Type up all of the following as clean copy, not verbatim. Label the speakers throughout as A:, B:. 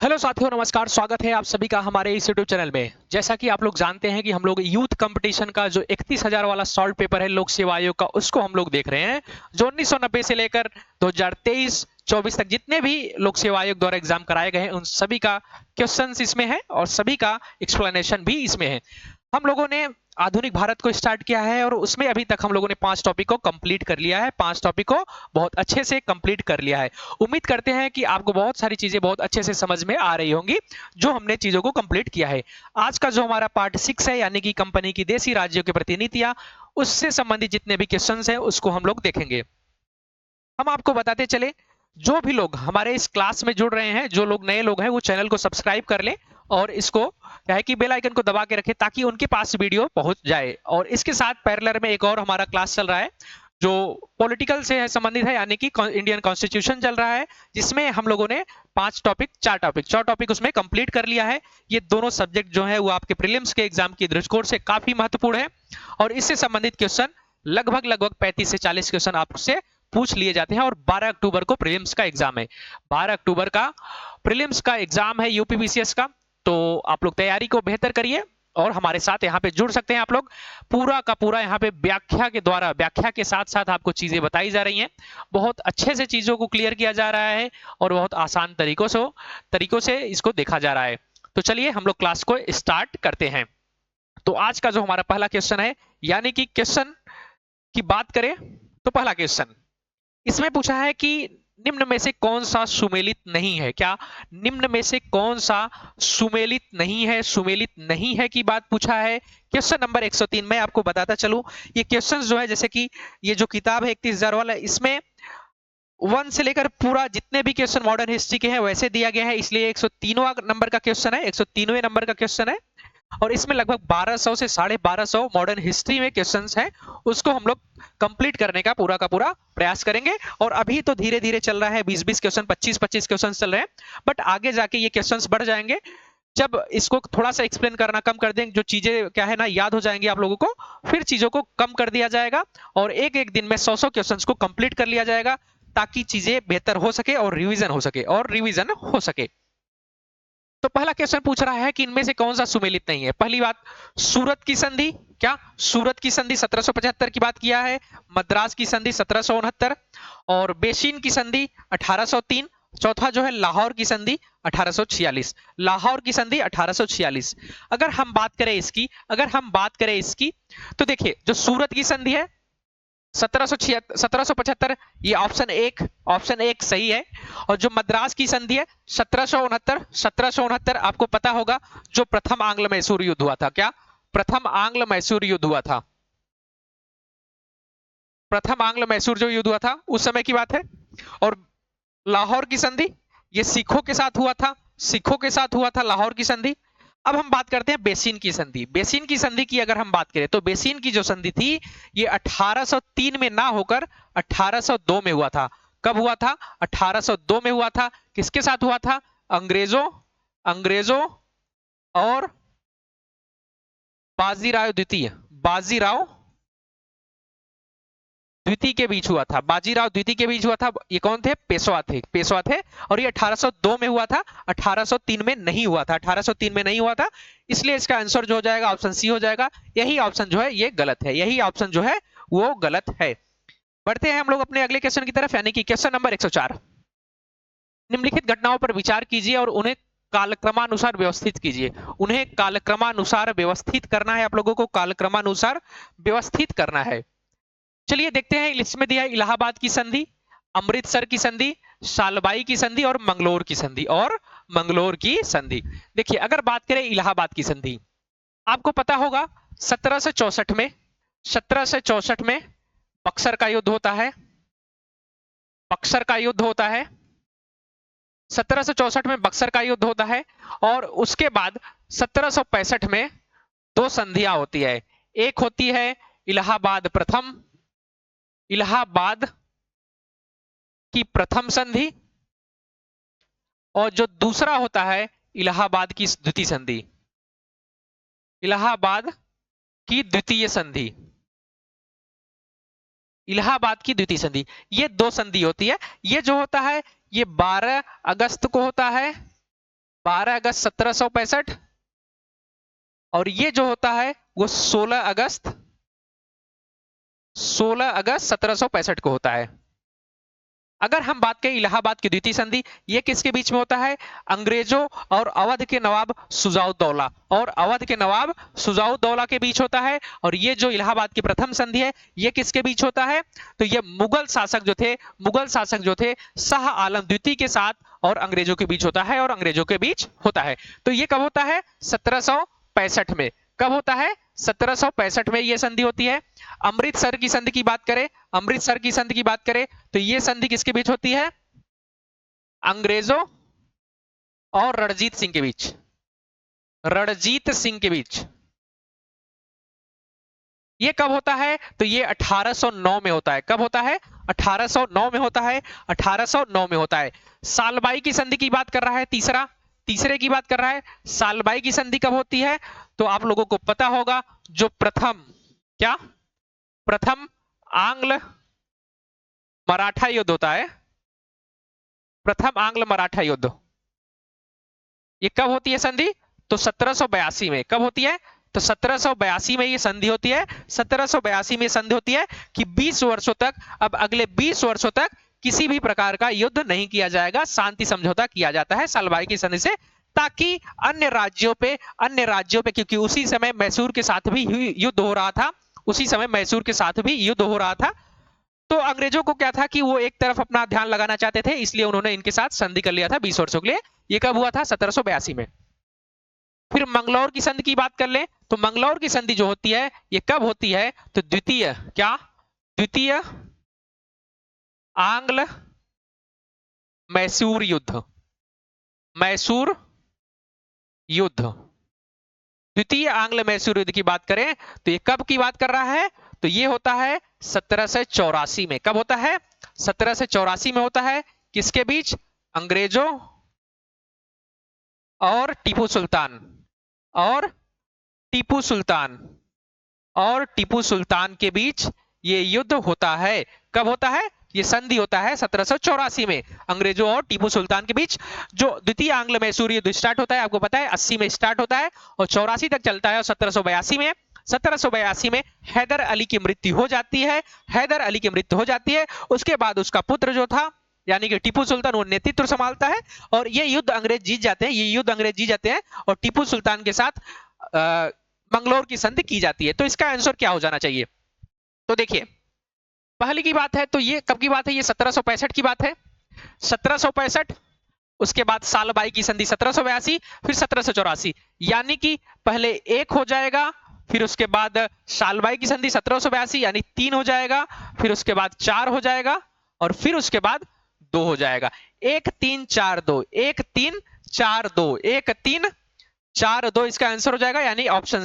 A: Hello साथियों, नमस्कार। स्वागत है आप सभी का हमारे इस यूट्यूब चैनल में। जैसा कि आप लोग जानते हैं कि हम लोग यूथ कंपटीशन का जो 31,000 वाला सॉल्व पेपर है लोक सेवा आयोग का, उसको हम लोग देख रहे हैं। जो 1990 से लेकर 2023-24 तक जितने भी लोक सेवा आयोग द्वारा एग्जाम कराए गए हैं, उन सभी का क्वेश्चंस इसमें है और सभी का एक्सप्लेनेशन भी इसमें है। हम लोगों ने आधुनिक भारत को स्टार्ट किया है और उसमें अभी तक हम लोगों ने 5 टॉपिक को कंप्लीट कर लिया है। 5 टॉपिक को बहुत अच्छे से कंप्लीट कर लिया है। उम्मीद करते हैं कि आपको बहुत सारी चीजें बहुत अच्छे से समझ में आ रही होंगी जो हमने चीजों को कंप्लीट किया है। आज का जो हमारा पार्ट 6 है, यानी कि कंपनी की देशी राज्यों के प्रति नीतियां, उससे संबंधित जितने भी क्वेश्चंस हैं उसको हम लोग देखेंगे। हम आपको बताते चले, जो भी लोग हमारे इस क्लास में जुड़ रहे हैं, जो लोग नए लोग हैं, वो चैनल को सब्सक्राइब कर लें और इसको क्या है कि बेल आइकन को दबा के रखें ताकि उनके पास वीडियो पहुंच जाए। और इसके साथ पैरेलल में एक और हमारा क्लास चल रहा है जो पॉलिटिकल से है संबंधित है, यानी कि इंडियन कॉन्स्टिट्यूशन चल रहा है, जिसमें हम लोगों ने 4 टॉपिक उसमें कंप्लीट कर लिया है। ये दोनों सब्जेक्ट जो है वो आपके प्रीलिम्स के एग्जाम की दृष्टिकोण से काफी महत्वपूर्ण है और इससे संबंधित क्वेश्चन लगभग 35 से 40 क्वेश्चन आपसे पूछ लिए जाते हैं। और 12 अक्टूबर को प्रीलिम्स का एग्जाम है। 12 अक्टूबर का प्रीलिम्स का एग्जाम है यूपीपीसीएस का। तो आप लोग तैयारी को बेहतर करिए और हमारे साथ यहाँ पे जुड़ सकते हैं आप लोग। पूरा का पूरा यहाँ पे व्याख्या के द्वारा, व्याख्या के साथ साथ आपको चीजें बताई जा रही हैं। बहुत अच्छे से चीजों को क्लियर किया जा रहा है और बहुत आसान तरीकों से इसको देखा जा रहा है। तो चलिए हम लोग क्लास को स्टार्ट करते हैं। तो आज का जो हमारा पहला क्वेश्चन है, यानी कि क्वेश्चन की बात करें तो पहला क्वेश्चन इसमें पूछा है कि निम्न में से कौन सा सुमेलित नहीं है। क्या निम्न में से कौन सा सुमेलित नहीं है? सुमेलित नहीं है की बात पूछा है। क्वेश्चन नंबर 103 में आपको बताता चलूं, ये क्वेश्चन जो है, जैसे कि ये जो किताब है 31,000 वाला, इसमें 1 से लेकर पूरा जितने भी क्वेश्चन मॉडर्न हिस्ट्री के हैं वैसे दिया गया है, इसलिए 103वां नंबर का क्वेश्चन है, 103वें नंबर का क्वेश्चन है। और इसमें लगभग 1200 से 1250 मॉडर्न हिस्ट्री में क्वेश्चंस हैं, उसको हम लोग कंप्लीट करने का पूरा प्रयास करेंगे। और अभी तो धीरे धीरे चल रहा है, 20-20 क्वेश्चन, 25-25 क्वेश्चन चल रहे हैं, बट आगे जाके ये क्वेश्चंस बढ़ जाएंगे जब इसको थोड़ा सा एक्सप्लेन करना कम कर देंगे। जो चीजें क्या है ना याद हो जाएंगी आप लोगों को, फिर चीजों को कम कर दिया जाएगा और एक एक दिन में 100-100 क्वेश्चंस को कंप्लीट कर लिया जाएगा ताकि चीजें बेहतर हो सके और रिवीजन हो सके। तो पहला क्वेश्चन पूछ रहा है कि इनमें से कौन सा सुमेलित नहीं है। पहली बात, सूरत की संधि। क्या सूरत की संधि 1775 की बात किया है। मद्रास की संधि 1769 और बेसिन की संधि 1803। चौथा जो है लाहौर की संधि 1846। लाहौर की संधि 1846। अगर हम बात करें इसकी तो देखिए, जो सूरत की संधि है 1775, ये ऑप्शन एक सही है। और जो मद्रास की संधि है 1769, आपको पता होगा जो प्रथम आंग्ल मैसूर युद्ध हुआ था। क्या प्रथम आंग्ल मैसूर युद्ध हुआ था? प्रथम आंग्ल मैसूर जो युद्ध हुआ था उस समय की बात है। और लाहौर की संधि, ये सिखों के साथ हुआ था लाहौर की संधि। अब हम बात करते हैं बेसिन की संधि। बेसिन की संधि की अगर हम बात करें तो बेसिन की जो संधि थी ये 1803 में ना होकर 1802 में हुआ था। कब हुआ था? 1802 में हुआ था। किसके साथ हुआ था? अंग्रेजों और बाजीराव द्वितीय के बीच हुआ था। बाजीराव द्वितीय के बीच हुआ था। ये कौन थे? पेशवा थे। और ये 1802 में हुआ था, 1803 में नहीं हुआ था। 1803 में नहीं हुआ था, इसलिए इसका आंसर जो हो जाएगा ऑप्शन सी हो जाएगा। यही ऑप्शन जो है ये गलत है, यही ऑप्शन जो है वो गलत है। बढ़ते हैं हम लोग अपने अगले क्वेश्चन की तरफ, यानी कि क्वेश्चन नंबर 104। निम्नलिखित घटनाओं पर विचार कीजिए और उन्हें कालक्रमानुसार व्यवस्थित कीजिए। उन्हें कालक्रमानुसार व्यवस्थित करना है, आप लोगों को कालक्रमानुसार व्यवस्थित करना है। चलिए देखते हैं, लिस्ट में दिया है इलाहाबाद की संधि, अमृतसर की संधि, सालबाई की संधि और मंगलोर की संधि। देखिए, अगर बात करें इलाहाबाद की संधि, आपको पता होगा 1764 में बक्सर का युद्ध होता है। 1764 में बक्सर का युद्ध होता है और उसके बाद 1765 में दो संधियां होती है। एक होती है इलाहाबाद की प्रथम संधि और जो दूसरा होता है इलाहाबाद की द्वितीय संधि। इलाहाबाद की द्वितीय संधि, इलाहाबाद की द्वितीय संधि, ये दो संधि होती है। ये जो होता है ये 12 अगस्त को होता है 12 अगस्त 1765 और ये जो होता है वो 16 अगस्त 1765 को होता है। अगर हम बात करें इलाहाबाद की द्वितीय संधि, ये किसके बीच में होता है? अंग्रेजों और अवध के नवाब शुजाउद्दौला के बीच होता है। और ये जो इलाहाबाद की प्रथम संधि है ये किसके बीच होता है? तो ये मुगल शासक जो थे शाह आलम द्वितीय के साथ और अंग्रेजों के बीच होता है। तो ये कब होता है? 1765 में। कब होता है? 1765 में ये संधि होती है। अमृतसर की संधि की बात करें तो ये संधि किसके बीच होती है? अंग्रेजों और रणजीत सिंह के बीच। ये कब होता है? तो ये 1809 में होता है। कब होता है? 1809 में होता है। सालबाई की संधि की बात कर रहा है तीसरे की बात कर रहा है। सालबाई की संधि कब होती है? तो आप लोगों को पता होगा, जो प्रथम आंग्ल मराठा युद्ध होता है, प्रथम आंग्ल मराठा युद्ध, ये कब होती है संधि? तो 1782 में। कब होती है? तो 1782 में ये संधि होती है। 1782 में संधि होती है कि 20 वर्षों तक, अब अगले 20 वर्षों तक किसी भी प्रकार का युद्ध नहीं किया जाएगा, शांति समझौता किया जाता है सालबाई की संधि से, ताकि अन्य राज्यों पे क्योंकि उसी समय मैसूर के साथ भी युद्ध हो रहा था, तो अंग्रेजों को क्या था कि वो एक तरफ अपना ध्यान लगाना चाहते थे, इसलिए उन्होंने इनके साथ संधि कर लिया था 20 वर्षों के लिए। ये कब हुआ था? 1782 में। फिर मंगलौर की संधि की बात कर लें तो मंगलौर की संधि जो होती है ये कब होती है? तो द्वितीय आंग्ल मैसूर युद्ध की बात करें तो ये कब की बात कर रहा है? तो ये होता है 1784 में। कब होता है? 1784 में होता है। किसके बीच? अंग्रेजों और टीपू सुल्तान के बीच ये युद्ध होता है। कब होता है? ये संधि होता है 1784 में, अंग्रेजों और टीपू सुल्तान के बीच। जो द्वितीय आंग्ल मैसूर युद्ध स्टार्ट होता है, आपको पता है 80 में स्टार्ट होता है और 84 तक चलता है। और 1782 में हैदर अली की मृत्यु हो जाती है। उसके बाद उसका पुत्र जो था यानी कि टीपू सुल्तान, वो नेतृत्व संभालता है और ये युद्ध अंग्रेज जीत जाते हैं और टीपू सुल्तान के साथ मंगलौर की संधि की जाती है। तो इसका आंसर क्या हो जाना चाहिए? तो देखिए, पहली की बात है तो ये कब की बात है? ये 1765 की बात है। 1765, उसके बाद सालबाई की संधि 1782, फिर 1784, यानी कि पहले एक हो जाएगा, फिर उसके बाद सालबाई की संधि 1782 यानी 3 हो जाएगा, फिर उसके बाद 4 हो जाएगा और फिर उसके बाद 2 हो जाएगा। 1 3 4 2 1 3 4 2 1 3 4 2 इसका आंसर हो जाएगा, यानी ऑप्शन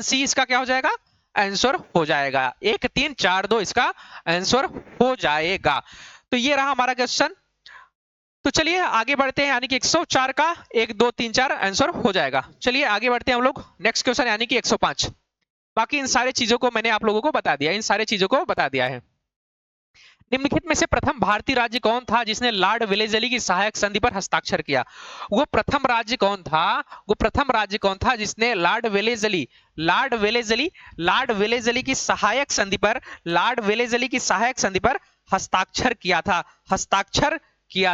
A: सी इसका क्या हो जाएगा? आंसर हो जाएगा। 1 3 4 2 इसका आंसर हो जाएगा। तो ये रहा हमारा क्वेश्चन। तो चलिए आगे बढ़ते हैं, यानी कि 104 का 1 2 3 4 आंसर हो जाएगा। चलिए आगे बढ़ते हैं हम लोग नेक्स्ट क्वेश्चन, यानी कि 105। बाकी इन सारे चीजों को मैंने आप लोगों को बता दिया है। निम्नलिखित में से प्रथम भारतीय राज्य कौन था जिसने लॉर्ड वेलेस्ली की सहायक संधि पर हस्ताक्षर किया? वो प्रथम राज्य कौन था जिसने लॉर्ड वेलेस्ली की सहायक संधि पर हस्ताक्षर किया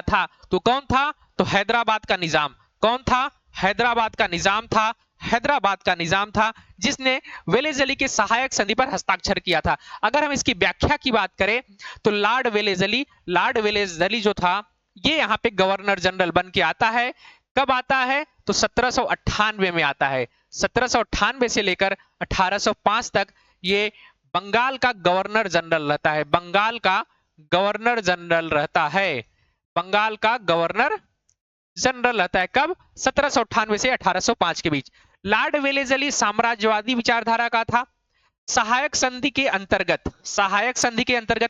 A: था? तो कौन था? तो हैदराबाद का निजाम। कौन था? हैदराबाद का निजाम था जिसने वेलेस्ली के सहायक संधि पर हस्ताक्षर किया था। अगर हम इसकी व्याख्या की बात करें तो लॉर्ड वेलेस्ली जो था ये यहाँ पे गवर्नर जनरल बन के आता है। कब आता है? तो 1798 में आता है। 1798 से लेकर 1805 तक ये बंगाल का गवर्नर जनरल रहता है। बंगाल का गवर्नर जनरल रहता है। कब? 1798 से 1805 के बीच। लॉर्ड वेलेस्ली साम्राज्यवादी विचारधारा का था। सहायक संधि के अंतर्गत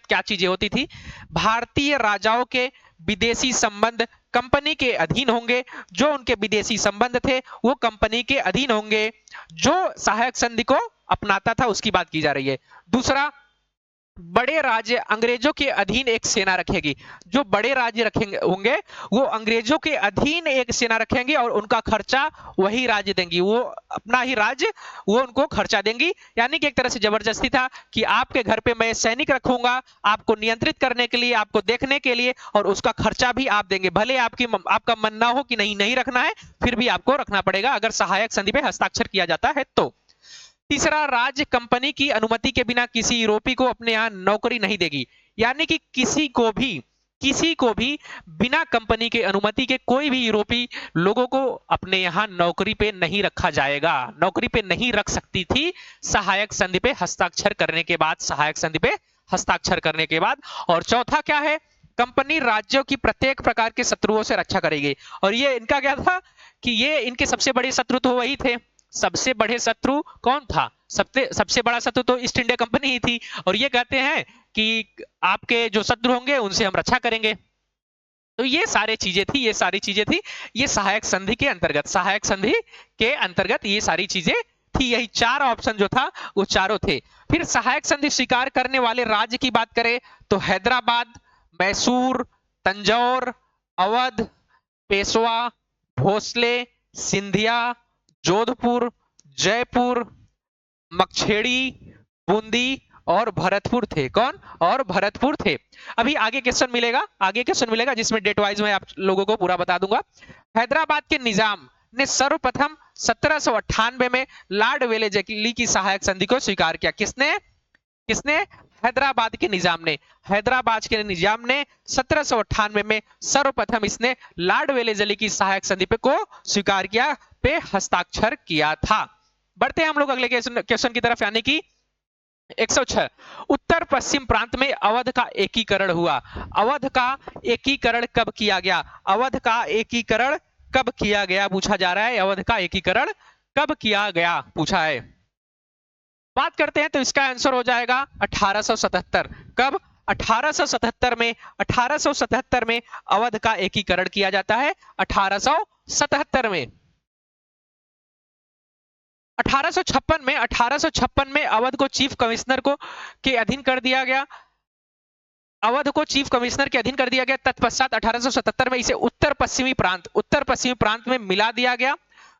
A: क्या चीजें होती थी? भारतीय राजाओं के विदेशी संबंध कंपनी के अधीन होंगे। जो उनके विदेशी संबंध थे वो कंपनी के अधीन होंगे। जो सहायक संधि को अपनाता था उसकी बात की जा रही है। दूसरा, बड़े राज्य अंग्रेजों के अधीन एक सेना रखेगी। जो बड़े राज्य रखेंगे होंगे वो अंग्रेजों के अधीन एक सेना रखेंगे और उनका खर्चा वही राज्य देंगी, वो अपना ही राज्य वो उनको खर्चा देंगी। यानी कि एक तरह से जबरदस्ती था कि आपके घर पे मैं सैनिक रखूंगा आपको नियंत्रित करने के लिए, आपको देखने के लिए, और उसका खर्चा भी आप देंगे। भले आपका मन ना हो कि नहीं नहीं रखना है, फिर भी आपको रखना पड़ेगा अगर सहायक संधि पे हस्ताक्षर किया जाता है तो। तीसरा, राज्य कंपनी की अनुमति के बिना किसी यूरोपी को अपने यहां नौकरी नहीं देगी। यानी कि किसी को भी बिना कंपनी के अनुमति के कोई भी यूरोपी लोगों को अपने यहां नौकरी पे नहीं रखा जाएगा, नौकरी पे नहीं रख सकती थी सहायक संधि पे हस्ताक्षर करने के बाद, सहायक संधि पे हस्ताक्षर करने के बाद। और चौथा क्या है, कंपनी राज्यों की प्रत्येक प्रकार के शत्रुओं से रक्षा करेगी। और ये इनका क्या था कि ये इनके सबसे बड़े शत्रु तो वही थे, सबसे बड़े शत्रु कौन था, सबसे बड़ा शत्रु तो ईस्ट इंडिया कंपनी ही थी। और ये कहते हैं कि आपके जो शत्रु होंगे उनसे हम रक्षा करेंगे। तो ये सारी चीजें थी ये सहायक संधि के अंतर्गत, सहायक संधि के अंतर्गत ये सारी चीजें थी। यही चार ऑप्शन जो था वो चारों थे। फिर सहायक संधि स्वीकार करने वाले राज्य की बात करें तो हैदराबाद, मैसूर, तंजौर, अवध, पेशवा, भोसले, सिंधिया, जोधपुर, जयपुर, मक्छेड़ी, बूंदी और भरतपुर थे। कौन? और भरतपुर थे। अभी आगे क्वेश्चन मिलेगा जिसमें डेट वाइज मैं आप लोगों को पूरा बता दूंगा। हैदराबाद के निजाम ने सर्वप्रथम 1798 में लॉर्ड वेलेस्ली की सहायक संधि को स्वीकार किया। किसने? हैदराबाद के निजाम ने 1798 में सर्वप्रथम इसने लॉर्ड वेलेस्ली की सहायक संधि पे को स्वीकार किया, पे हस्ताक्षर किया था। बढ़ते हैं हम लोग अगले क्वेश्चन की तरफ, यानी कि 106। उत्तर पश्चिम प्रांत में अवध का एकीकरण हुआ। अवध का एकीकरण कब किया गया? अवध का एकीकरण कब किया गया पूछा जा रहा है। अवध का एकीकरण कब किया गया पूछा है। बात करते हैं तो इसका आंसर हो जाएगा 1877। कब? 1877 में अवध का एकीकरण किया जाता है। 1877 में 1856 में अवध को चीफ कमिश्नर को के अधीन कर दिया गया। अवध को चीफ कमिश्नर के अधीन कर दिया गया। तत्पश्चात 1877 में इसे उत्तर पश्चिमी प्रांत में मिला दिया गया।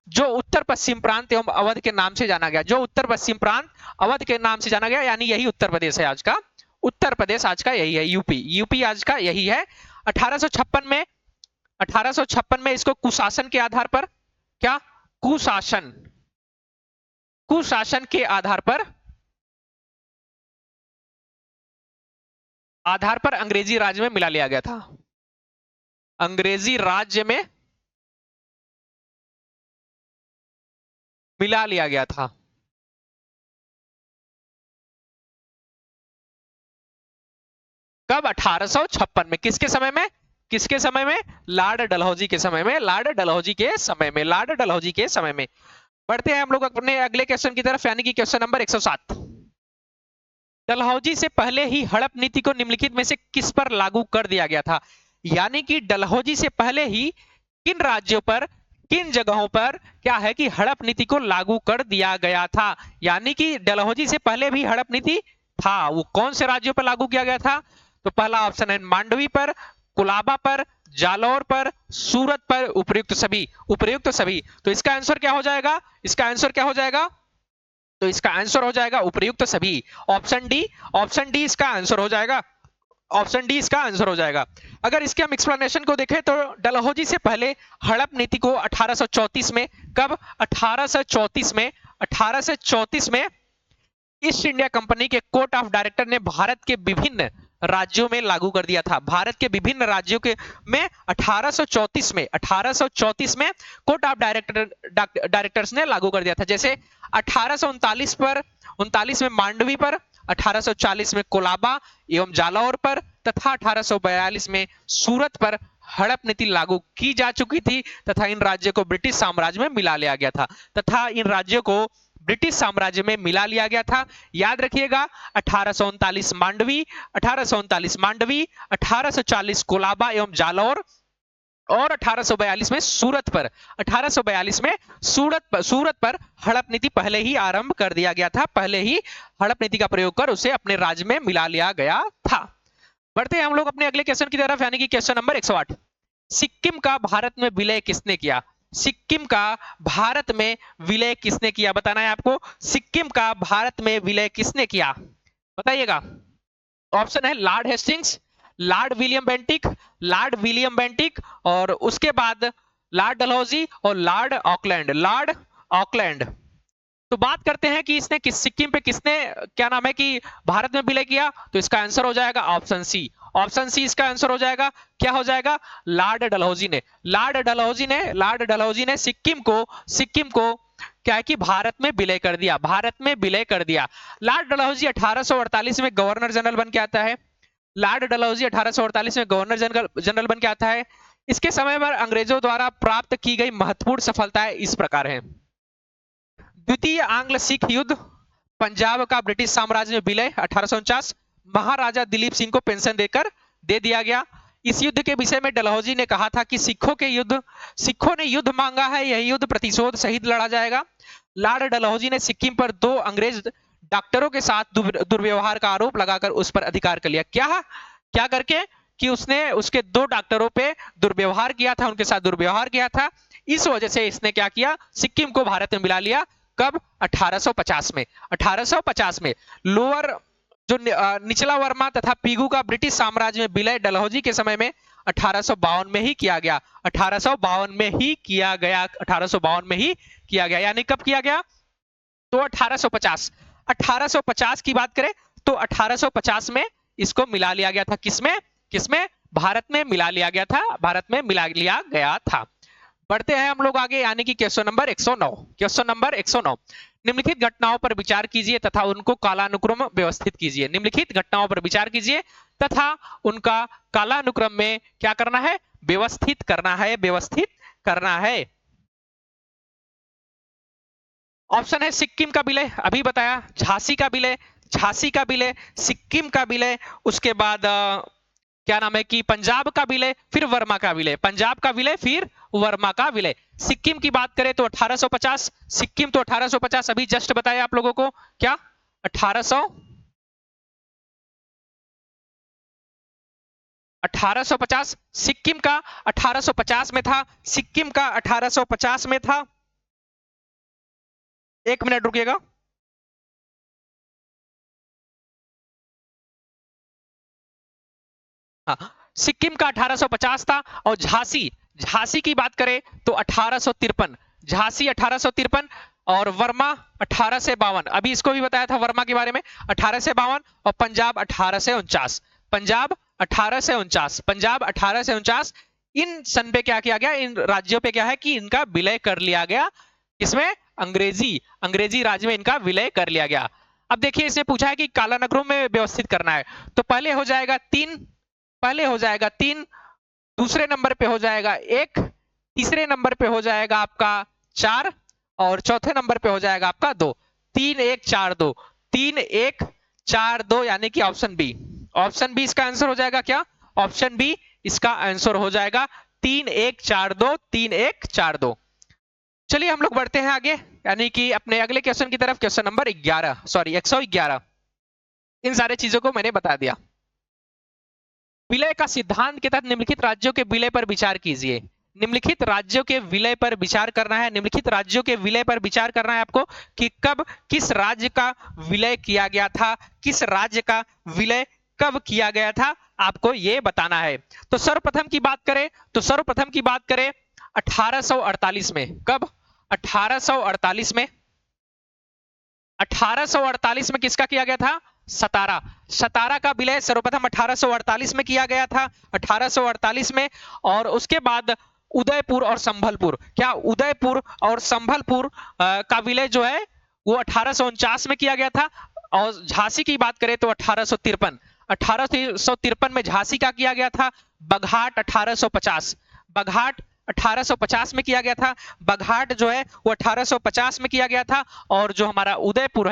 A: जो उत्तर पश्चिम प्रांत एवं अवध के नाम से जाना गया, जो उत्तर पश्चिम प्रांत अवध के नाम से जाना गया, यानी यही उत्तर प्रदेश है आज का। उत्तर प्रदेश आज का यही है, यूपी आज का यही है। 1856 में इसको कुशासन के आधार पर, क्या? कुशासन के आधार पर अंग्रेजी राज्य में मिला लिया गया था। अंग्रेजी राज्य में मिला लिया गया था। कब? 1856 में। किसके समय में? लॉर्ड डलहौजी के समय में। बढ़ते हैं हम लोग अपने अगले क्वेश्चन की तरफ, यानी कि क्वेश्चन नंबर 107। डलहौजी से पहले ही हड़प नीति को निम्नलिखित में से किस पर लागू कर दिया गया था? यानी कि डलहौजी से पहले ही किन राज्यों पर, किन जगहों पर क्या है कि हड़प नीति को लागू कर दिया गया था? यानी कि डलहौजी से पहले भी हड़प नीति था। वो कौन से राज्यों पर लागू किया गया था? तो पहला ऑप्शन है मांडवी पर, कुलाबा पर, जालौर पर, सूरत पर, उपयुक्त सभी। तो इसका आंसर क्या हो जाएगा? तो इसका आंसर हो जाएगा उपयुक्त सभी। ऑप्शन डी इसका आंसर हो जाएगा। अगर इसके हम एक्सप्लेनेशन को देखें तो डलहौजी से पहले हड़प नीति को 1834 में, कब? 1834 में ईस्ट इंडिया कंपनी के कोर्ट ऑफ डायरेक्टर ने भारत के विभिन्न राज्यों में लागू कर दिया था। भारत के विभिन्न राज्यों के में 1834 में कोर्ट ऑफ डायरेक्टर्स ने लागू कर दिया था। जैसे 1839 में मांडवी पर, 1840 में कोलाबा एवं जालौर पर तथा 1842 में सूरत पर हड़प नीति लागू की जा चुकी थी तथा इन राज्यों को ब्रिटिश साम्राज्य में मिला लिया गया था। याद रखिएगा 1839 मांडवी, 1840 कोलाबा एवं जालौर, और 1842 में सूरत पर 1842 में सूरत पर हड़प नीति पहले ही आरंभ कर दिया गया था, पहले ही हड़प नीति का प्रयोग कर उसे अपने राज्य में मिला लिया गया था। बढ़ते हैं हम लोग अपने अगले क्वेश्चन की तरफ, यानी कि क्वेश्चन नंबर 108। सिक्किम का भारत में विलय किसने किया? सिक्किम का भारत में विलय किसने किया, बताना है आपको। सिक्किम का भारत में विलय किसने किया, बताइएगा। ऑप्शन है Lord Hastings, Lord William Bentinck और उसके बाद लॉर्ड डलहौजी और लॉर्ड ऑकलैंड। तो बात करते हैं कि इसने सिक्किम पे किसने क्या नाम है कि भारत में विलय किया, तो इसका आंसर हो जाएगा ऑप्शन सी। ऑप्शन सी इसका आंसर हो जाएगा। क्या हो जाएगा? लॉर्ड डलहौजी ने सिक्किम को क्या है कि भारत में विलय कर दिया, लॉर्ड डलहौजी 1848 में गवर्नर जनरल बन के आता है। लॉर्ड डलहौजी 1848 में गवर्नर जनरल बन के आता है। इसके समय पर अंग्रेजों द्वारा प्राप्त की गई महत्वपूर्ण सफलताएं इस प्रकार है। द्वितीय आंग्ल सिख युद्ध, पंजाब का ब्रिटिश साम्राज्य में विलय 1849, महाराजा दिलीप सिंह को पेंशन दे दिया गया। इस युद्ध के विषय में डलहौजी ने कहा था कि सिखों ने युद्ध मांगा है, यह युद्ध प्रतिशोध सहित लड़ा जाएगा। लॉर्ड डलहौजी ने सिक्किम पर 2 अंग्रेज डॉक्टरों के साथ दुर्व्यवहार का आरोप लगाकर उस पर अधिकार कर लिया। क्या करके कि उसने उसके 2 डॉक्टरों पे दुर्व्यवहार किया था, उनके साथ दुर्व्यवहार किया था। इस वजह से इसने क्या किया, सिक्किम को भारत में मिला लिया। कब? 1850 में लोअर जो निचला वर्मा तथा पीगू का ब्रिटिश साम्राज्य में विलय डलहौजी के समय में 1852 में ही किया गया। 1852 में ही किया गया, यानी कब किया गया? तो 1850 की बात करें तो 1850 में इसको मिला लिया गया था। किसमें? भारत में मिला लिया गया था। बढ़ते हैं हम लोग आगे, यानी कि क्वेश्चन नंबर 109। निम्नलिखित घटनाओं पर विचार कीजिए तथा उनको कालानुक्रम व्यवस्थित कीजिए। निम्नलिखित घटनाओं पर विचार कीजिए तथा उनका कालानुक्रम में क्या करना है? व्यवस्थित करना है। ऑप्शन है सिक्किम का विलय, अभी बताया, झांसी का विलय, सिक्किम का विलय, उसके बाद क्या नाम है कि पंजाब का विलय, फिर वर्मा का विलय, फिर वर्मा का विलय। सिक्किम की बात करें तो 1850, सिक्किम तो 1850 अभी जस्ट बताया आप लोगों को। क्या? 1850 सिक्किम का 1850 में था, सिक्किम का 1850 में था। एक मिनट रुकिएगा। हाँ, सिक्किम का 1850 था और झांसी की बात करें तो 1853, झांसी 1853 और वर्मा 1852, अभी इसको भी बताया था वर्मा के बारे में, 1852 और पंजाब 1849। इन सन पे क्या किया गया? इन राज्यों पे क्या है कि इनका विलय कर लिया गया। इसमें अंग्रेजी राज्य में इनका विलय कर लिया गया। अब देखिए इसने पूछा है कि कालानुक्रम में व्यवस्थित करना है, तो पहले हो जाएगा 3, दूसरे नंबर पे हो जाएगा 1, तीसरे नंबर पे हो जाएगा आपका 4 और चौथे नंबर पे हो जाएगा आपका 2। 3 1 4 2, 3 1 4 2, यानी कि ऑप्शन बी इसका आंसर हो जाएगा। क्या? ऑप्शन बी इसका आंसर हो जाएगा 3 1 4 2, 3 1 4 2। चलिए हम लोग बढ़ते हैं आगे, यानी कि अपने अगले क्वेश्चन की तरफ, क्वेश्चन नंबर 111। इन सारे चीजों को मैंने बता दिया। विलय का सिद्धांत के तहत निम्नलिखित राज्यों के विलय पर विचार कीजिए। निम्नलिखित राज्यों के विलय पर विचार करना है। निम्नलिखित राज्यों के विलय पर विचार करना है आपको कि कब किस राज्य का विलय किया गया था, किस राज्य का विलय कब किया गया था, आपको यह बताना है। तो सर्वप्रथम की बात करें 1848 में। कब? 1848 में। 1848 में किसका किया गया था? सतारा का विलय सर्वप्रथम 1848 में किया गया था, 1848 में। और उसके बाद उदयपुर और संभलपुर, क्या उदयपुर और संभलपुर का विलय जो है वो 1849 में किया गया था। और झांसी की बात करें तो 1853 में झांसी का किया गया था। बघाट 1850 में किया गया था। बघाट जो है वो 1850 में किया गया था। और जो हमारा उदयपुर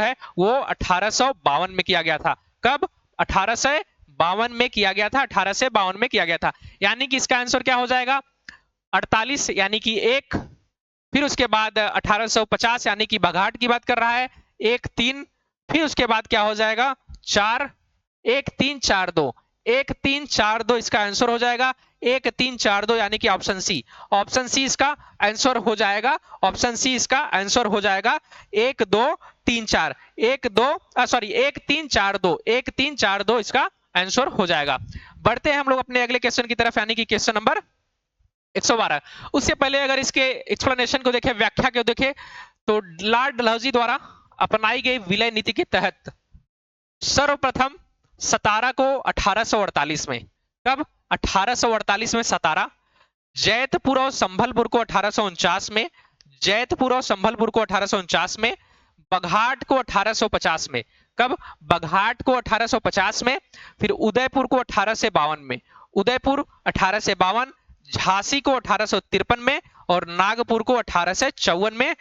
A: है वो 1852 में किया गया था। कब? 52 में किया गया था, 1852 में किया गया था। यानी कि इसका आंसर क्या हो जाएगा 48 यानी कि 1, फिर उसके बाद 1850 यानी कि बघाट की बात कर रहा है 1 3, फिर उसके बाद क्या हो जाएगा 4, 1 3 4 2, 1 3 4 2 इसका आंसर हो जाएगा 1 3 4 2 यानी कि ऑप्शन सी, ऑप्शन सी इसका आंसर हो जाएगा, ऑप्शन सी इसका आंसर हो जाएगा 1 2 3 4, 1 2 सॉरी 1 3 4 2, 1 3 4 2 इसका आंसर हो जाएगा। बढ़ते हैं हम लोग अपने अगले क्वेश्चन की तरफ यानी कि क्वेश्चन नंबर 112। उससे पहले अगर इसके एक्सप्लेनेशन को देखें, व्याख्या को देखें, तो लॉर्ड डलहौजी द्वारा अपनाई गई विलय नीति के तहत सर्वप्रथम सतारा को 1848 में, कब 1848 में सतारा, जैतपुर और संभलपुर को 1849 में, जैतपुर और संभलपुर को 1849 में, बघाट को 1850 में, कब बघाट को 1850 में, फिर उदयपुर को 1852 में, उदयपुर 1852, झांसी को 1853 में और नागपुर को 1854 में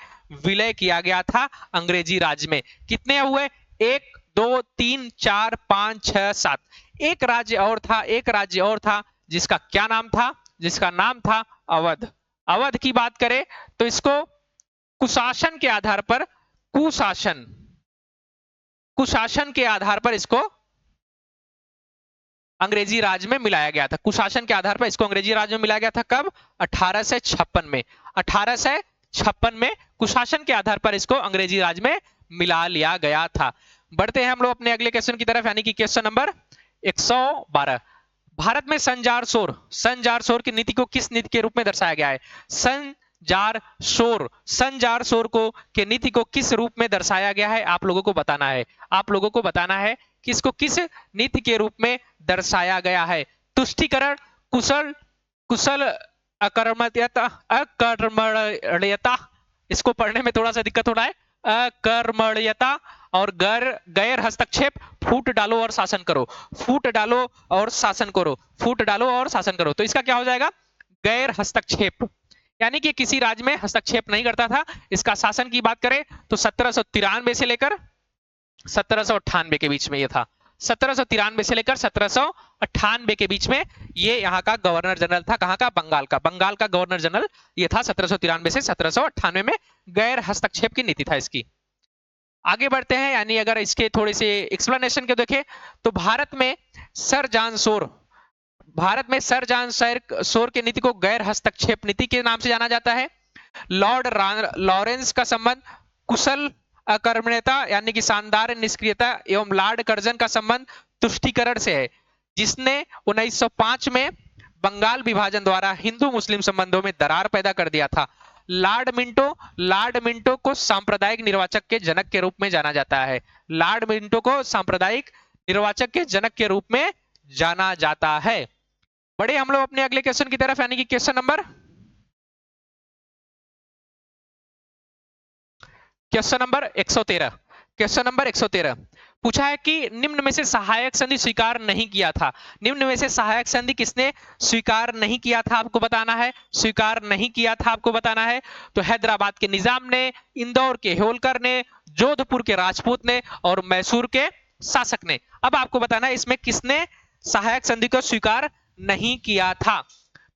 A: विलय किया गया था अंग्रेजी राज में। कितने हुए 1 2 3 4 5 6 7, एक राज्य और था, एक राज्य और था जिसका क्या नाम था, जिसका नाम था अवध। अवध की बात करें तो इसको कुशासन के आधार पर, कुशासन, कुशासन के आधार पर इसको अंग्रेजी राज में मिलाया गया था, कुशासन के आधार पर इसको अंग्रेजी राज में मिलाया गया था, कब 1856 में, 1856 में कुशासन के आधार पर इसको अंग्रेजी राज में मिला लिया गया था। बढ़ते हैं हम लोग अपने अगले क्वेश्चन की तरफ यानी कि क्वेश्चन नंबर 112। भारत में संजार शोर, संजार शोर की नीति को किस नीति के रूप में दर्शाया गया है? संजार शोर, संजार शोर को के नीति को किस रूप में दर्शाया गया है आप लोगों को बताना है, आप लोगों को बताना है कि इसको किस नीति के रूप में दर्शाया गया है। तुष्टीकरण, कुशल, कुशल अकर्मण्यता, अकर्मण्यता, इसको पढ़ने में थोड़ा सा दिक्कत हो रहा है, अकर्मण्यता और गैर हस्तक्षेप, फूट डालो और शासन करो, फूट डालो और शासन करो, फूट डालो और शासन करो। तो इसका क्या हो जाएगा गैर हस्तक्षेप, यानी कि किसी राज्य में हस्तक्षेप नहीं करता था। इसका शासन की बात करें तो 1793 से लेकर 1798 के बीच में ये था, 1793 से लेकर 1798 के बीच में ये यहाँ का गवर्नर जनरल था। कहाँ का? बंगाल का, बंगाल का गवर्नर जनरल ये था 1793 से 1798 में। गैर हस्तक्षेप की नीति था इसकी। आगे बढ़ते हैं, यानी अगर इसके थोड़े से एक्सप्लेनेशन को देखें तो भारत में सर जॉन शोर, भारत में सर जॉन शोर की नीति को गैर हस्तक्षेप नीति के नाम से जाना जाता है। लॉर्ड लॉरेंस का संबंध कुशल अकर्मण्यता यानी कि शानदार निष्क्रियता एवं लॉर्ड कर्जन का संबंध तुष्टीकरण से है, जिसने 1905 में बंगाल विभाजन द्वारा हिंदू मुस्लिम संबंधों में दरार पैदा कर दिया था। लॉर्ड मिंटो को सांप्रदायिक निर्वाचक के जनक के रूप में जाना जाता है, लॉर्ड मिंटो को सांप्रदायिक निर्वाचक के जनक के रूप में जाना जाता है। बड़े हम लोग अपने अगले क्वेश्चन की तरफ यानी कि क्वेश्चन नंबर 113। क्वेश्चन नंबर 113 पूछा है कि निम्न में से सहायक संधि स्वीकार नहीं किया था, निम्न में से सहायक संधि किसने स्वीकार नहीं किया था आपको बताना है, स्वीकार नहीं किया था आपको बताना है। तो हैदराबाद के निजाम ने, इंदौर के होलकर ने, जोधपुर के राजपूत ने और मैसूर के शासक ने। अब आपको बताना है इसमें किसने सहायक संधि को स्वीकार नहीं किया था।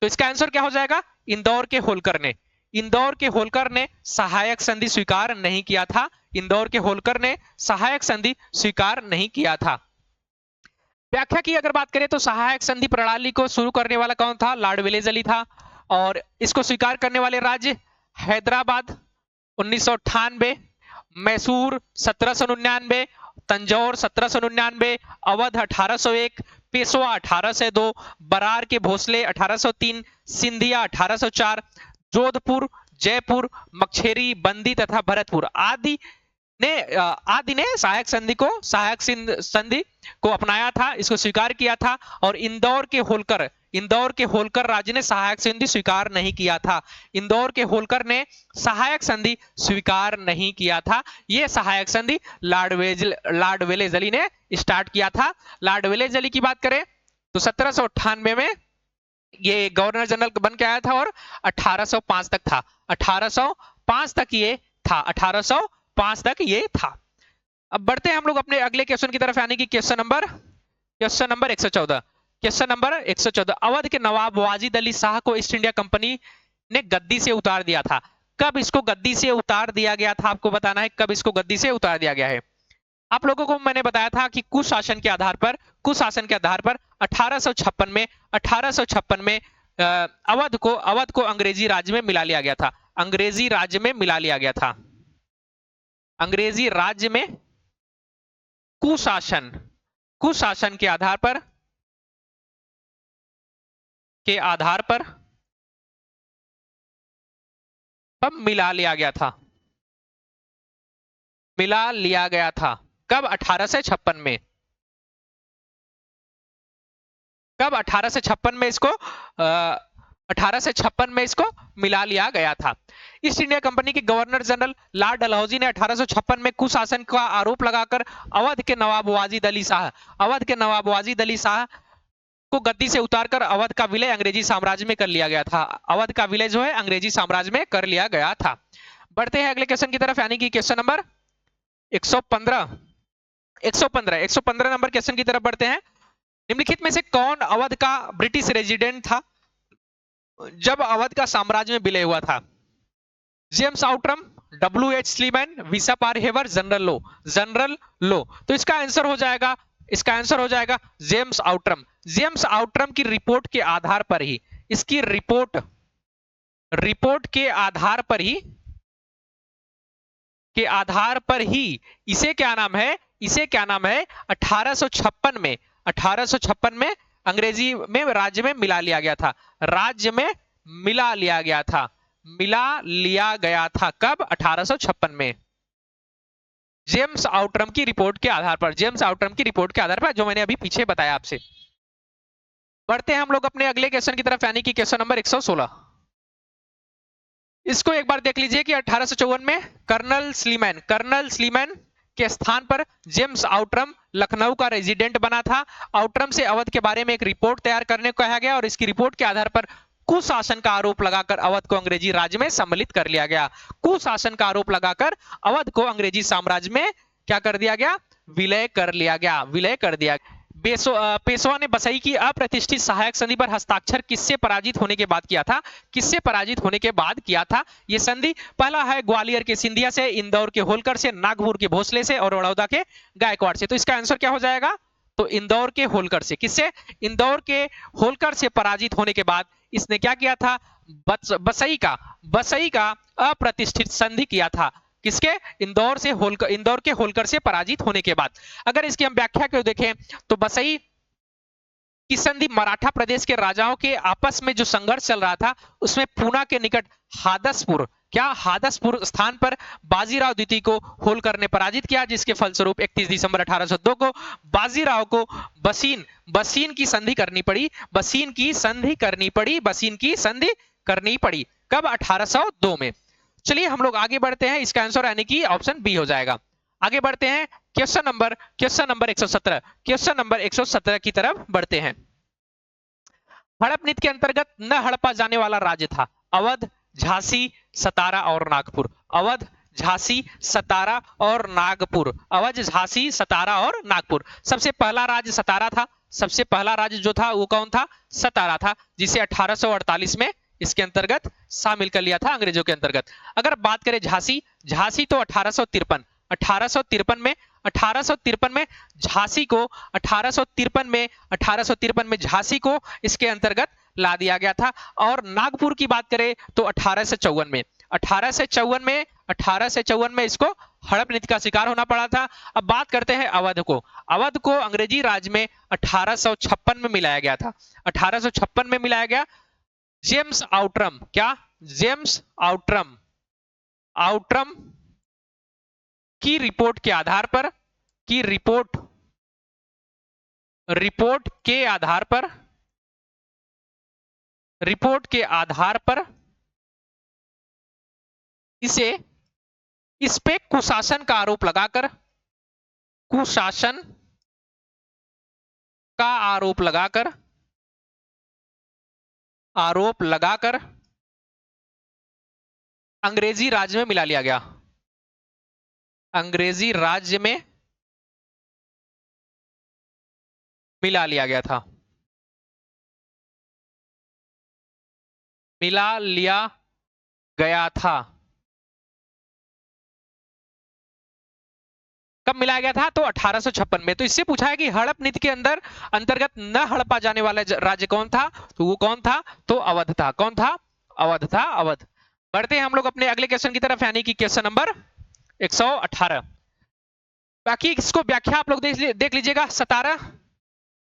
A: तो इसका आंसर क्या हो जाएगा? इंदौर के होलकर ने, इंदौर के होलकर ने सहायक संधि स्वीकार नहीं किया था, इंदौर के होलकर ने सहायक संधि स्वीकार नहीं किया था। व्याख्या की अगर बात करें तो सहायक संधि प्रणाली को शुरू करने वाला कौन था? लॉर्ड वेलेस्ली था। और इसको स्वीकार करने वाले राज्य हैदराबाद 1998, मैसूर 1799, तंजौर 1799, अवध 1801, पेशवा 1802, बरार के भोसले 1803, सिंधिया 1804, जोधपुर, जयपुर, मक्छेरी, बंदी तथा भरतपुर आदि ने सहायक संधि को अपनाया था, इसको स्वीकार किया था। और इंदौर के होलकर राज्य ने सहायक संधि स्वीकार नहीं किया था, इंदौर के होलकर ने सहायक संधि स्वीकार नहीं किया था। यह सहायक संधि लॉर्ड वेलेस्ली ने स्टार्ट किया था। लॉर्ड वेलेस्ली की बात करें तो 1798 में ये गवर्नर जनरल बन के आया था और 1805 तक था, 1805 तक ये था, 1805 तक ये था। अब बढ़ते हैं हम लोग अपने अगले क्वेश्चन की तरफ यानी कि question number question number 114, question number 114, Awadh के नवाब वाजिद अली शाह को ईस्ट इंडिया कंपनी ने गद्दी से उतार दिया था। कब इसको गद्दी से उतार दिया गया था, आपको बताना है कब इसको गद्दी से उतार दिया गया है। आप लोगों को मैंने बताया था कि कुशासन के आधार पर, कुशासन के आधार पर 1856 में, 1856 में अवध को अंग्रेजी राज्य में मिला लिया गया था। अंग्रेजी राज्य में मिला लिया गया था। अंग्रेजी राज्य में कुशासन, कुशासन के आधार पर, के आधार पर तब मिला लिया गया था, मिला लिया गया था। कब? 1856 में। कब? 1856 में इसको 1856 में इसको मिला लिया गया था। ईस्ट इंडिया कंपनी के गवर्नर जनरल लॉर्ड डलहौजी ने 1856 में कुशासन का आरोप लगाकर अवध के नवाब वाजिद अली शाह, अवध के नवाब वाजिद अली शाह को गद्दी से उतारकर अवध का विलय अंग्रेजी साम्राज्य में कर लिया गया था। अवध का विलय जो है अंग्रेजी साम्राज्य में कर लिया गया था। बढ़ते हैं अगले क्वेश्चन की तरफ, यानी कि क्वेश्चन नंबर 115, 115 नंबर क्वेश्चन की तरफ बढ़ते हैं। निम्नलिखित में से कौन अवध का ब्रिटिश रेजिडेंट था जब अवध का साम्राज्य में विलय हुआ था? James Outram, W.H. स्लीमैन, विसा पारहेवर, जनरल लो, जनरल लो। तो इसका आंसर हो जाएगा, इसका आंसर हो जाएगा जेम्स आउटरम। जेम्स आउटरम की रिपोर्ट के आधार पर ही, इसकी रिपोर्ट, रिपोर्ट के आधार पर ही, के आधार पर ही इसे क्या नाम है, इसे क्या नाम है, 1856 में, 1856 में अंग्रेजी में राज्य में मिला लिया गया था। राज्य में मिला लिया गया था, मिला लिया गया था। कब? 1856 में। जेम्स आउटरम की रिपोर्ट के आधार पर, जेम्स आउटरम की रिपोर्ट के आधार पर, जो मैंने अभी पीछे बताया आपसे। बढ़ते हैं हम लोग अपने अगले क्वेश्चन की तरफ, यानी कि क्वेश्चन नंबर 116। इसको एक बार देख लीजिए कि 1854 में कर्नल स्लीमैन, कर्नल स्लीमैन के स्थान पर जेम्स आउटरम लखनऊ का रेजिडेंट बना था। आउटरम से अवध के बारे में एक रिपोर्ट तैयार करने को कहा गया और इसकी रिपोर्ट के आधार पर कुशासन का आरोप लगाकर अवध को अंग्रेजी राज्य में सम्मिलित कर लिया गया। कुशासन का आरोप लगाकर अवध को अंग्रेजी साम्राज्य में क्या कर दिया गया? विलय कर लिया गया, विलय कर दिया। पेशवा ने बसई की अप्रतिष्ठित सहायक संधि पर हस्ताक्षर किससे पराजित होने के बाद किया था? किससे पराजित होने के बाद किया था यह संधि? पहला है ग्वालियर के सिंधिया से, इंदौर के होलकर से, नागपुर के भोसले से और बड़ौदा के गायकवाड़ से। तो इसका आंसर क्या हो जाएगा? तो इंदौर के होलकर से। किससे? इंदौर के होलकर से पराजित होने के बाद इसने क्या किया था? बसई का अप्रतिष्ठित संधि किया था। किसके? इंदौर से होलकर, इंदौर के होलकर से पराजित होने के बाद। अगर इसकी हम व्याख्या को देखें तो बसई की संधि मराठा प्रदेश के राजाओं के आपस में जो संघर्ष चल रहा था उसमें पूना के निकट हादसपुर, क्या हादसपुर स्थान पर बाजीराव द्वितीय को होलकर ने पराजित किया, जिसके फलस्वरूप 31 दिसंबर 1802 को बाजीराव को बसीन की संधि करनी पड़ी, बसीन की संधि करनी पड़ी, बसीन की संधि करनी पड़ी। कब? 1802 में। चलिए हम लोग आगे बढ़ते हैं, इसका आंसर यानी कि ऑप्शन बी हो जाएगा। आगे बढ़ते हैं क्वेश्चन नंबर 117, क्वेश्चन नंबर 117 की तरफ बढ़ते हैं। हड़प नीति के अंतर्गत न हड़पा जाने वाला राज्य था अवध, झांसी, सतारा और नागपुर। अवध, झांसी, सतारा और नागपुर। अवध, झांसी, सतारा और नागपुर। सबसे पहला राज्य सतारा था, सबसे पहला राज्य जो था वो कौन था? सतारा था, जिसे 1848 में इसके अंतर्गत शामिल कर लिया था अंग्रेजों के अंतर्गत। अगर बात करें झांसी, झांसी तो 1853, 1853 में, 1853 में झांसी को, 1853 में झांसी को इसके अंतर्गत ला दिया गया था। और नागपुर की बात करें तो 1854 में, 1854 में इसको हड़प नीति का शिकार होना पड़ा था। अब बात करते हैं अवध को। अवध को अंग्रेजी राज्य में 1856 में मिलाया गया था, 1856 में मिलाया गया। जेम्स आउटरम, क्या? जेम्स आउटरम, आउटरम की रिपोर्ट के आधार पर, की रिपोर्ट के आधार पर, रिपोर्ट के आधार पर इस पे कुशासन का आरोप लगाकर, कुशासन का आरोप लगाकर अंग्रेजी राज्य में मिला लिया गया, अंग्रेजी राज्य में मिला लिया गया था, मिला लिया गया था। कब मिलाया गया था? तो 1856 में। तो इससे पूछा है कि हड़प नीति के अंदर अंतर्गत न हड़पा जाने वाला राज्य कौन था? तो वो कौन था? तो अवध था। कौन था? अवध था, अवध। बढ़ते हैं हम लोग अपने अगले क्वेश्चन की तरफ, यानी कि क्वेश्चन नंबर 118। बाकी इसको व्याख्या आप लोग देख लीजिएगा।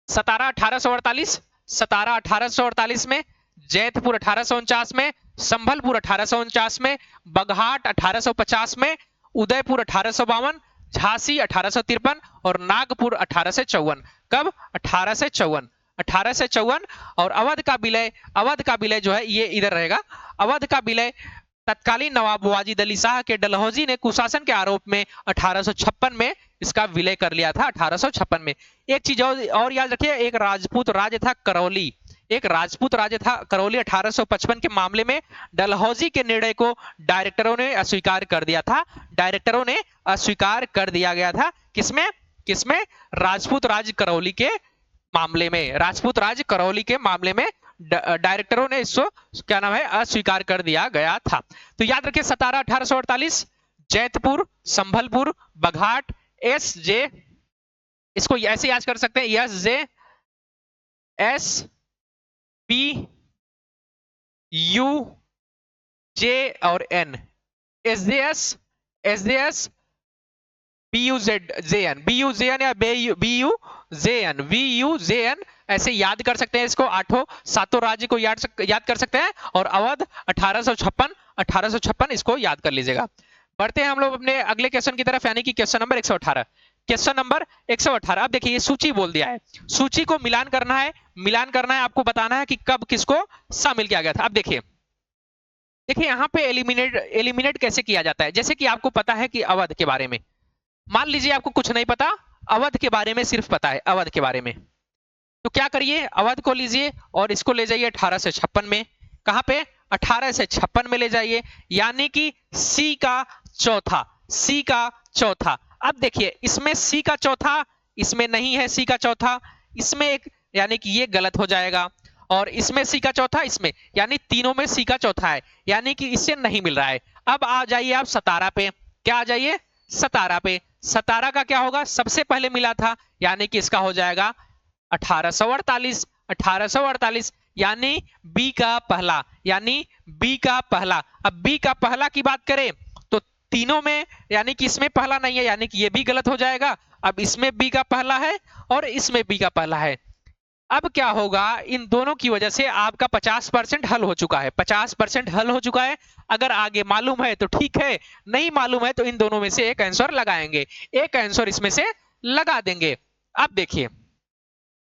A: सतारा 1848, सतारा 1848 में, जैतपुर 1849 में, संभलपुर 1849 में, बगहाट 1850 में, उदयपुर 1852, झांसी 1853 और नागपुर 1854। कब? 1854, 1854। और अवध का विलय जो है ये इधर रहेगा। अवध का विलय तत्कालीन नवाब वाजिद अली शाह के डलहौजी ने कुशासन के आरोप में 1856 में इसका विलय कर लिया था। 1856 में। एक चीज और याद रखिए, एक राजपूत राज्य था करौली, एक राजपूत राज्य था करौली। 1855 के मामले में डलहौजी के निर्णय को डायरेक्टरों ने अस्वीकार कर दिया था। डायरेक्टरों ने अस्वीकार कर दिया गया था। किसमें? किसमें? राजपूत राज्य करौली के मामले में, राजपूत राज्य करौली के मामले में डायरेक्टरों ने इसको क्या नाम है, अस्वीकार कर दिया गया था। तो याद रखिए, सतारा 1848, जैतपुर, संभलपुर, बघाट, एस जे, इसको ऐसे याद कर सकते हैं, S J S P U J और N, S J S B U Z J N, B U J N या B U J N, V U J N, ऐसे याद कर सकते हैं इसको। सातों राज्य को याद कर सकते हैं। और अवध 1856 इसको याद कर लीजिएगा। बढ़ते हैं हम लोग अपने अगले क्वेश्चन की तरफ, यानी कि क्वेश्चन नंबर 118। Question number 118। अब देखिए, ये सूची बोल दिया है, सूची को मिलान करना है, मिलान करना है, आपको बताना है कि कब किसको शामिल किया गया था। अब देखिए, देखिए यहां पे एलिमिनेट कैसे किया जाता है। जैसे कि आपको पता है कि अवध के बारे में, मान लीजिए आपको कुछ नहीं पता, अवध के बारे में सिर्फ पता है, अवध के बारे में, तो क्या करिए, अवध को लीजिए और इसको ले जाइए 1856 में। कहां पे? 1856 में ले जाइए, यानी कि सी का चौथा, सी का चौथा। अब देखिए, इसमें सी का चौथा, इसमें नहीं है सी का चौथा, इसमें एक, यानी कि ये गलत हो जाएगा। और इसमें सी का चौथा, इसमें, यानी तीनों में सी का चौथा है, यानी कि इससे नहीं मिल रहा है। अब आ जाइए आप सतारा पे। क्या आ जाइए? सतारा पे। सतारा का क्या होगा? सबसे पहले मिला था, यानी कि इसका हो जाएगा 1848, 1848, यानी बी का पहला, यानी बी का पहला। अब बी का पहला की बात करें तो तीनों में, यानी कि इसमें पहला नहीं है, यानी कि ये भी गलत हो जाएगा। अब इसमें बी का पहला है और इसमें बी का पहला है। अब क्या होगा, इन दोनों की वजह से आपका 50% हल हो चुका है, 50% हल हो चुका है। अगर आगे मालूम है तो ठीक है, नहीं मालूम है तो इन दोनों में से एक आंसर लगाएंगे, एक आंसर इसमें से लगा देंगे। अब देखिए,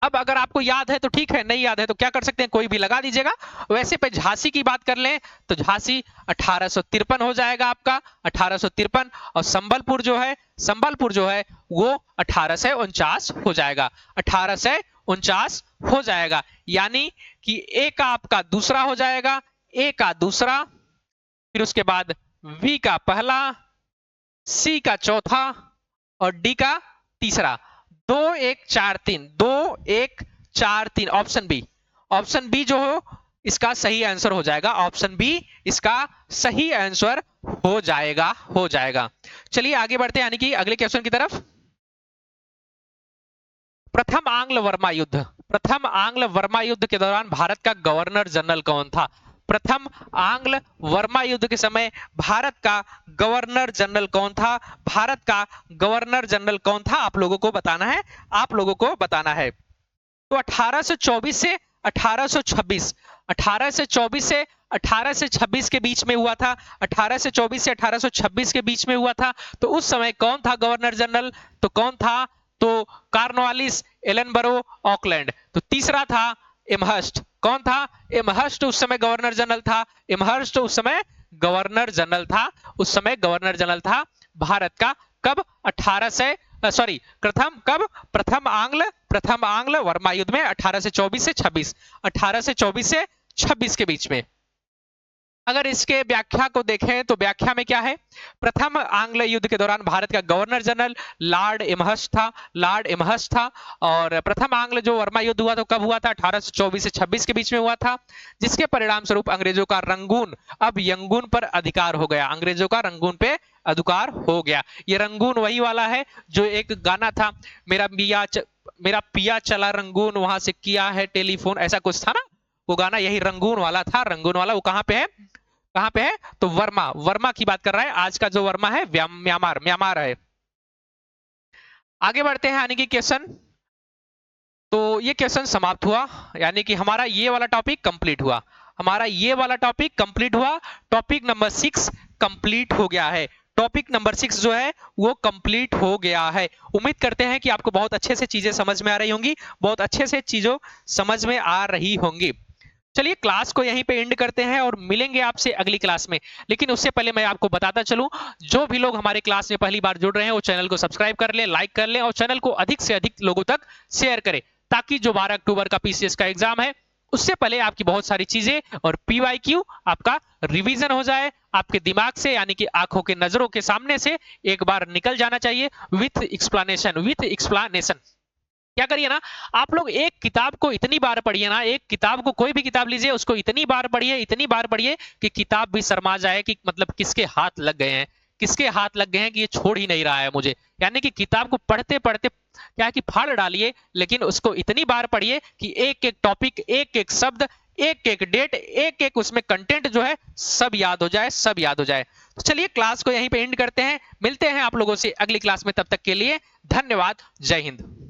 A: अब अगर आपको याद है तो ठीक है, नहीं याद है तो क्या कर सकते हैं, कोई भी लगा दीजिएगा। वैसे पे झांसी की बात कर लें तो झांसी 1853 हो जाएगा आपका, 1853। और संबलपुर जो है, संबलपुर जो है वो 1849 हो जाएगा, 1849 हो जाएगा। यानी कि ए का आपका दूसरा हो जाएगा, ए का दूसरा, फिर उसके बाद वी का पहला, सी का चौथा और डी का तीसरा। 2 1 4 3, 2 1 4 3, ऑप्शन बी, ऑप्शन बी जो हो इसका सही आंसर हो जाएगा, ऑप्शन बी इसका सही आंसर हो जाएगा, हो जाएगा। चलिए आगे बढ़ते हैं, यानी कि अगले क्वेश्चन की तरफ। प्रथम आंग्ल वर्मा युद्ध, प्रथम आंग्ल वर्मा युद्ध के दौरान भारत का गवर्नर जनरल कौन था? प्रथम आंग्ल वर्मा युद्ध के समय भारत का गवर्नर जनरल कौन था? भारत का गवर्नर जनरल कौन था? आप लोगों को बताना है, आप लोगों को बताना है। तो 1824 से 1826, 1824 से 1826 के बीच में हुआ था, 1824 से 1826 के बीच में हुआ था। तो उस समय कौन था गवर्नर जनरल? तो कौन था? तो कॉर्नवालिस, एलनबरो, ऑकलैंड। तो तीसरा था एमहर्स्ट। कौन था? एमहर्स्ट उस समय गवर्नर जनरल था, एमहर्स्ट उस समय गवर्नर जनरल था, उस समय गवर्नर जनरल था भारत का। कब? 18 आंग्ल वर्मा युद्ध में 1824 से 26, 1824 से 26 के बीच में। अगर इसके व्याख्या को देखें तो व्याख्या में क्या है, प्रथम आंग्ल युद्ध के दौरान भारत का गवर्नर जनरल लॉर्ड एमहर्स्ट था। और प्रथम आंग्ल जो वर्मा युद्ध हुआ तो कब हुआ था, 1824 से 26 के बीच में हुआ था, जिसके परिणाम स्वरूप अंग्रेजों का रंगून अब यंगून पर अधिकार हो गया। अंग्रेजों का रंगून पे अधिकार हो गया। ये रंगून वही वाला है जो एक गाना था, मेरा पिया चला रंगून वहां से किया है टेलीफोन, ऐसा कुछ था ना, वो गाना यही रंगून वाला था। रंगून वाला वो कहाँ पे है, कहां पे है, तो वर्मा, वर्मा की बात कर रहा है। आज का जो वर्मा है म्यांमार, म्यांमार है। आगे बढ़ते हैं यानी कि क्वेश्चन। तो ये क्वेश्चन समाप्त हुआ, यानी कि हमारा ये वाला टॉपिक कंप्लीट हुआ, हमारा ये वाला टॉपिक कंप्लीट हुआ। टॉपिक नंबर 6 कंप्लीट हो गया है। टॉपिक नंबर 6 जो है वो कंप्लीट हो गया है। उम्मीद करते हैं कि आपको बहुत अच्छे से चीजें समझ में आ रही होंगी, बहुत अच्छे से चीजों समझ में आ रही होंगी। चलिए क्लास को यहीं पे एंड करते हैं और मिलेंगे आपसे अगली क्लास में। लेकिन उससे पहले मैं आपको बताता चलूं, जो भी लोग हमारे क्लास में पहली बार जुड़ रहे हैं वो चैनल को सब्सक्राइब कर लें, लाइक कर लें और चैनल को अधिक से अधिक लोगों तक शेयर करें, ताकि जो 12 अक्टूबर का पीसीएस का एग्जाम है उससे पहले आपकी बहुत सारी चीजें और पीवाईक्यू आपका रिवीजन हो जाए आपके दिमाग से, यानी कि आंखों के नजरों के सामने से एक बार निकल जाना चाहिए विथ एक्सप्लेनेशन। क्या करिए ना, आप लोग एक किताब को इतनी बार पढ़िए ना, एक किताब को, कोई भी किताब लीजिए, उसको इतनी बार पढ़िए, इतनी बार पढ़िए कि किताब भी शर्मा जाए कि मतलब किसके हाथ लग गए हैं, किसके हाथ लग गए हैं कि ये छोड़ ही नहीं रहा है मुझे। यानी कि किताब को पढ़ते पढ़ते क्या है कि फाड़ डालिए, लेकिन उसको इतनी बार पढ़िए कि एक एक टॉपिक, एक एक शब्द, एक एक डेट, एक एक उसमें कंटेंट जो है सब याद हो जाए, सब याद हो जाए। तो चलिए क्लास को यहीं पे एंड करते हैं, मिलते हैं आप लोगों से अगली क्लास में, तब तक के लिए धन्यवाद, जय हिंद।